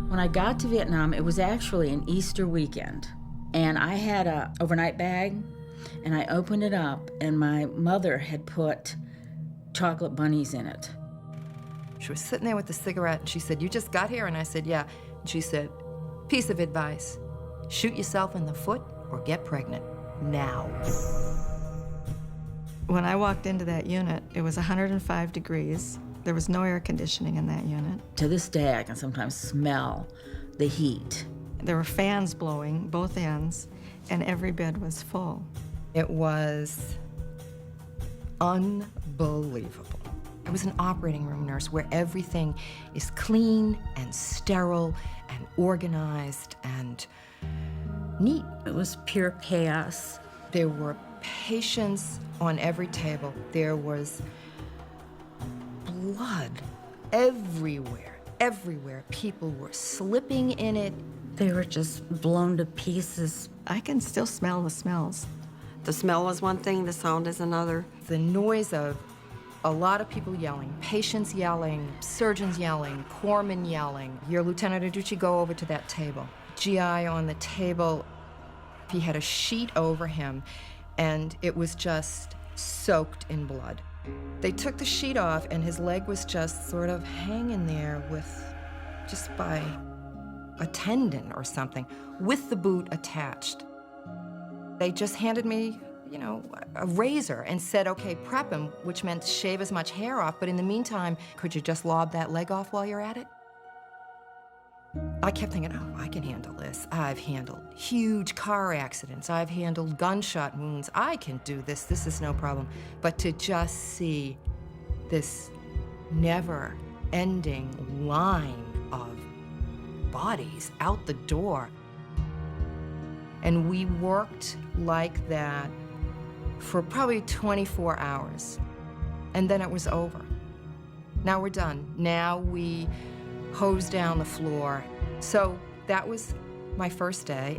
When I got to Vietnam, it was actually an Easter weekend, and I had an overnight bag, and I opened it up, and my mother had put chocolate bunnies in it. She was sitting there with the cigarette, and she said, "You just got here?" And I said, "Yeah." And she said, "Piece of advice, shoot yourself in the foot or get pregnant, now." When I walked into that unit, it was 105 degrees. There was no air conditioning in that unit. To this day, I can sometimes smell the heat. There were fans blowing both ends, and every bed was full. It was unbelievable. It was an operating room nurse where everything is clean and sterile and organized and neat. It was pure chaos. There were patients on every table. There was blood everywhere, everywhere. People were slipping in it. They were just blown to pieces. I can still smell the smells. The smell was one thing, the sound is another. The noise of a lot of people yelling, patients yelling, surgeons yelling, corpsmen yelling. Your Lieutenant Aducci, go over to that table. GI on the table. He had a sheet over him, and it was just soaked in blood. They took the sheet off, and his leg was just sort of hanging there just by a tendon or something, with the boot attached. They just handed me, a razor and said, "Okay, prep him," which meant shave as much hair off, but in the meantime, could you just lob that leg off while you're at it? I kept thinking, oh, I can handle this. I've handled huge car accidents. I've handled gunshot wounds. I can do this. This is no problem. But to just see this never-ending line of bodies out the door. And we worked like that for probably 24 hours. And then it was over. Now we're done. Now we hose down the floor. So that was my first day.